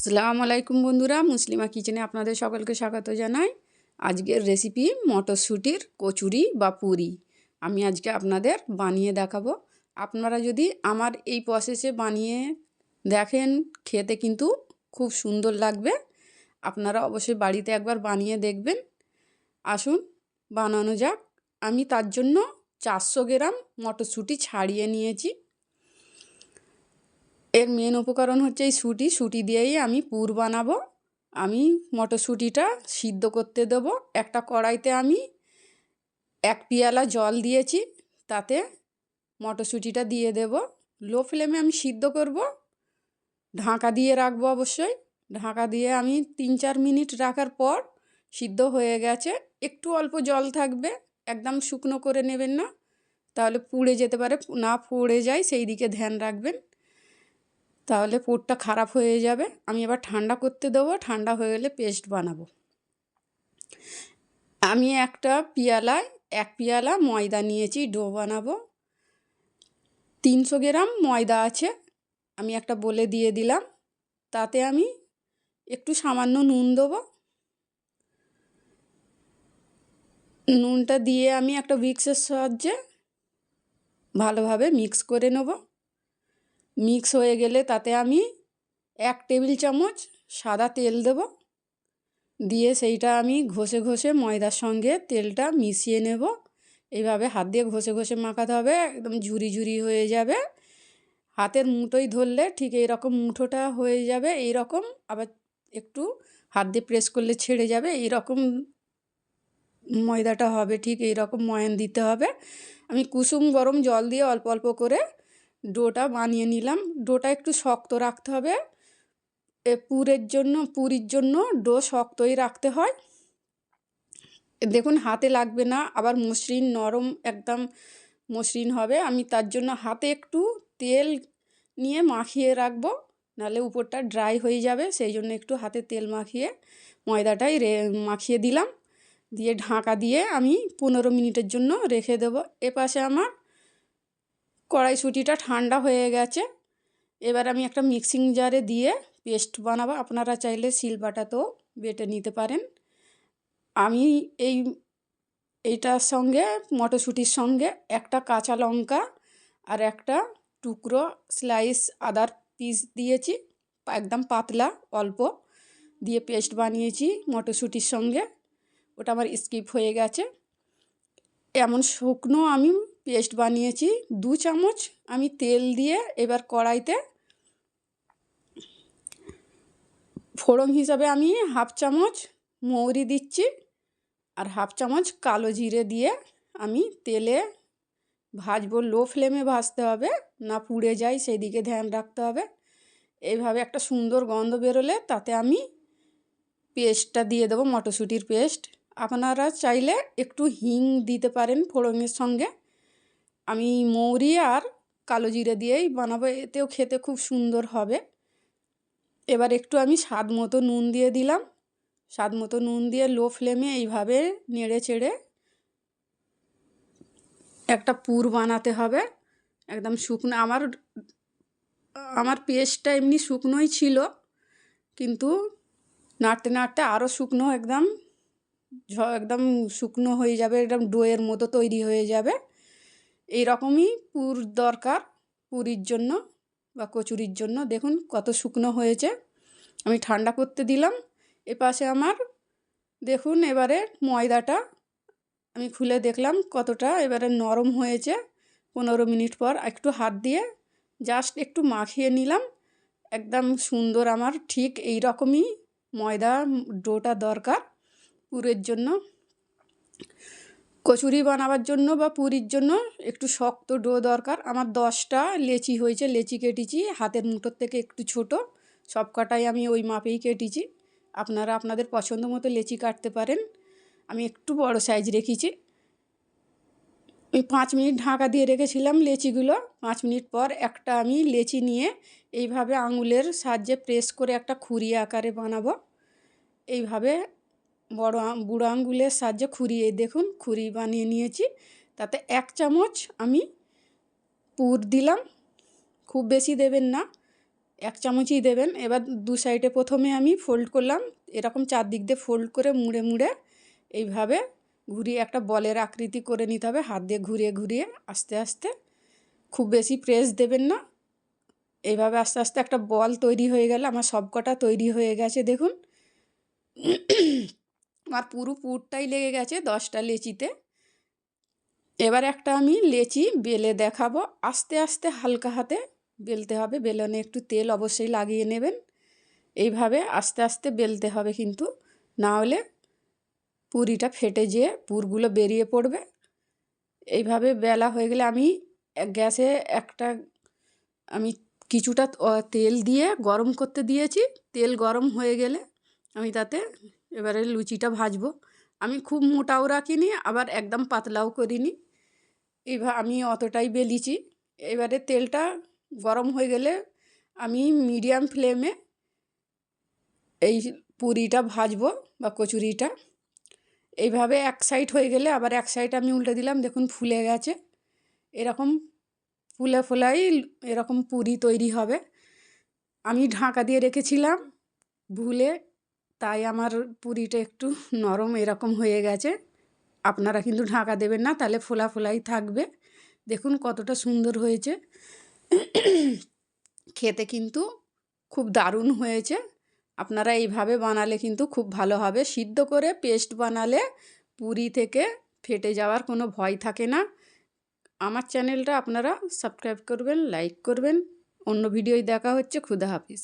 আসসালামু আলাইকুম বন্ধুরা, মুসলিমা কিচেনে আপনাদের সকলকে স্বাগত জানাই। আজকের রেসিপি মটরশুঁটির কচুরি বা পুরি আমি আজকে আপনাদের বানিয়ে দেখাবো। আপনারা যদি আমার এই প্রসেসে বানিয়ে দেখেন, খেতে কিন্তু খুব সুন্দর লাগবে। আপনারা অবশ্যই বাড়িতে একবার বানিয়ে দেখবেন। আসুন বানানো যাক। আমি তার জন্য 400 গ্রাম মটরশুঁটি ছাড়িয়ে নিয়েছি। এর মেন উপকরণ হচ্ছে এই শুঁটি দিয়েই আমি পুর বানাবো। আমি মটরশুঁটিটা সিদ্ধ করতে দেবো। একটা কড়াইতে আমি 1 পেয়ালা জল দিয়েছি, তাতে মটরশুঁটিটা দিয়ে দেব। লো ফ্লেমে আমি সিদ্ধ করব, ঢাকা দিয়ে রাখবো অবশ্যই। ঢাকা দিয়ে আমি 3-4 মিনিট রাখার পর সিদ্ধ হয়ে গেছে। একটু অল্প জল থাকবে, একদম শুকনো করে নেবেন না, তাহলে পুড়ে যেতে পারে। না পুড়ে যায় সেই দিকে ধ্যান রাখবেন, তাহলে পুরটা খারাপ হয়ে যাবে। আমি এবার ঠান্ডা করতে দেবো। ঠান্ডা হয়ে গেলে পেস্ট বানাবো। আমি একটা পেয়ালায় 1 পেয়ালা ময়দা নিয়েছি, ডো বানাবো। 300 গ্রাম ময়দা আছে, আমি একটা বলে দিয়ে দিলাম। তাতে আমি একটু সামান্য নুন দেবো। নুনটা দিয়ে আমি একটা উইক্সের সাহায্যে ভালোভাবে মিক্স করে নেব। মিক্স হয়ে গেলে তাতে আমি 1 টেবিল চামচ সাদা তেল দেব। দিয়ে সেইটা আমি ঘষে ঘষে ময়দার সঙ্গে তেলটা মিশিয়ে নেব। এইভাবে হাত দিয়ে ঘষে ঘষে মাখাতে হবে, একদম ঝুরি ঝুরি হয়ে যাবে। হাতের মুঠোই ধরলে ঠিক এই রকম মুঠোটা হয়ে যাবে, এই রকম। আবার একটু হাত দিয়ে প্রেস করলে ছেড়ে যাবে, এই রকম ময়দাটা হবে। ঠিক এই রকম ময়ান দিতে হবে। আমি কুসুম গরম জল দিয়ে অল্প অল্প করে ডোটা বানিয়ে নিলাম। ডোটা একটু শক্ত রাখতে হবে। পুরির জন্য ডো শক্তই রাখতে হয়। দেখুন হাতে লাগবে না, আবার মসৃণ নরম একদম মসৃণ হবে। আমি তার জন্য হাতে একটু তেল নিয়ে মাখিয়ে রাখবো, নাহলে উপরটা ড্রাই হয়ে যাবে। সেই জন্য একটু হাতে তেল মাখিয়ে ময়দাটাই মাখিয়ে দিলাম। দিয়ে ঢাকা দিয়ে আমি 15 মিনিটের জন্য রেখে দেবো। এপাশে আমার কড়াইশুঁটিটা ঠান্ডা হয়ে গেছে। এবার আমি একটা মিক্সিং জারে দিয়ে পেস্ট বানাবো। আপনারা চাইলে শিলবাটাতেও বেটে নিতে পারেন। আমি এইটার সঙ্গে মটরশুঁটির সঙ্গে একটা কাঁচা লঙ্কা আর একটা টুকরো স্লাইস আদার পিস দিয়েছি, একদম পাতলা অল্প দিয়ে পেস্ট বানিয়েছি মটরশুঁটির সঙ্গে। ওটা আমার স্কিপ হয়ে গেছে। এমন শুকনো আমি পেস্ট বানিয়েছি। 2 চামচ আমি তেল দিয়ে এবার কড়াইতে ফোড়ন হিসাবে আমি 1/2 চামচ মৌরি দিচ্ছি, আর 1/2 চামচ কালো জিরে দিয়ে আমি তেলে ভাজবো। লো ফ্লেমে ভাজতে হবে, না পুড়ে যায় সেই দিকে ধ্যান রাখতে হবে। এইভাবে একটা সুন্দর গন্ধ বেরোলে তাতে আমি পেস্টটা দিয়ে দেবো, মটরশুঁটির পেস্ট। আপনারা চাইলে একটু হিং দিতে পারেন ফোড়নের সঙ্গে। আমি মৌরি আর কালো জিরে দিয়েই বানাবো, এতেও খেতে খুব সুন্দর হবে। এবার একটু আমি স্বাদ মতো নুন দিয়ে দিলাম। স্বাদ মতো নুন দিয়ে লো ফ্লেমে এইভাবে নেড়ে চেড়ে একটা পুর বানাতে হবে। একদম শুকনো আমার পেস্টটা এমনি শুকনোই ছিল, কিন্তু নাড়তে নাড়তে আরও শুকনো একদম শুকনো হয়ে যাবে, একদম ডোয়ের মতো তৈরি হয়ে যাবে। এই রকমই পুর দরকার পুরির জন্য বা কচুরির জন্য। দেখুন কত শুকনো হয়েছে। আমি ঠান্ডা করতে দিলাম। এপাশে আমার দেখুন এবারে ময়দাটা আমি খুলে দেখলাম কতটা এবারে নরম হয়েছে। 15 মিনিট পর একটু হাত দিয়ে জাস্ট একটু মাখিয়ে নিলাম। একদম সুন্দর আমার ঠিক এই রকমই ময়দা ডোটা দরকার পুরের জন্য। কচুরি বানাবার জন্য বা পুরির জন্য একটু শক্ত ডো দরকার। আমার 10টা লেচি হয়েছে, লেচি কেটেছি হাতের মুঠোর থেকে একটু ছোট। সব কটাই আমি ওই মাপেই কেটেছি। আপনারা আপনাদের পছন্দ মতো লেচি কাটতে পারেন। আমি একটু বড় সাইজ রেখেছি। ওই 5 মিনিট ঢাকা দিয়ে রেখেছিলাম লেচিগুলো। 5 মিনিট পর একটা আমি লেচি নিয়ে এইভাবে আঙুলের সাহায্যে প্রেস করে একটা খুরি আকারে বানাবো। এইভাবে বুড়ো আঙুলের সাহায্যে দেখুন খুরি বানিয়ে নিয়েছি। তাতে 1 চামচ আমি পুর দিলাম, খুব বেশি দেবেন না। 1 চামচই দেবেন। এবার 2 সাইডে প্রথমে আমি ফোল্ড করলাম, এরকম চারদিক দিয়ে ফোল্ড করে মুড়ে মুড়ে এইভাবে ঘুরিয়ে একটা বলের আকৃতি করে নিতে হবে। হাত দিয়ে ঘুরিয়ে ঘুরিয়ে আস্তে আস্তে, খুব বেশি প্রেস দেবেন না। এইভাবে আস্তে আস্তে একটা বল তৈরি হয়ে গেলে, আমার সবকটা তৈরি হয়ে গেছে দেখুন। আমার পুরো পুরটাই লেগে গেছে 10টা লেচিতে। এবার একটা আমি লেচি বেলে দেখাবো। আস্তে আস্তে হালকা হাতে বেলতে হবে, বেলনে একটু তেল অবশ্যই লাগিয়ে নেবেন। এইভাবে আস্তে আস্তে বেলতে হবে কিন্তু, না হলে পুরিটা ফেটে যেয়ে পুরগুলো বেরিয়ে পড়বে। এইভাবে বেলা হয়ে গেলে আমি গ্যাসে আমি কিছুটা তেল দিয়ে গরম করতে দিয়েছি। তেল গরম হয়ে গেলে আমি তাতে এবারে লুচিটা ভাজবো। আমি খুব মোটাও রাখিনি, আবার একদম পাতলাও করিনি। আমি অতটাই বেলিছি। এবারে তেলটা গরম হয়ে গেলে আমি মিডিয়াম ফ্লেমে এই পুরিটা ভাজবো বা কচুরিটা। এইভাবে এক সাইড হয়ে গেলে আবার এক সাইড আমি উল্টে দিলাম, দেখুন ফুলে গেছে। এরকম ফুলে ফোলাই এরকম পুরি তৈরি হবে। আমি ঢাকা দিয়ে রেখেছিলাম ভুলে, তাই আমার পুরিটা একটু নরম এরকম হয়ে গেছে। আপনারা কিন্তু ঢাকা দেবেন না, তাহলে ফোলা ফোলাই থাকবে। দেখুন কতটা সুন্দর হয়েছে। খেতে কিন্তু খুব দারুণ হয়েছে। আপনারা এইভাবে বানালে কিন্তু খুব ভালো হবে। সিদ্ধ করে পেস্ট বানালে পুরি থেকে ফেটে যাওয়ার কোনো ভয় থাকে না। আমার চ্যানেলটা আপনারা সাবস্ক্রাইব করবেন, লাইক করবেন। অন্য ভিডিওয় দেখা হচ্ছে। খুদা হাফিজ।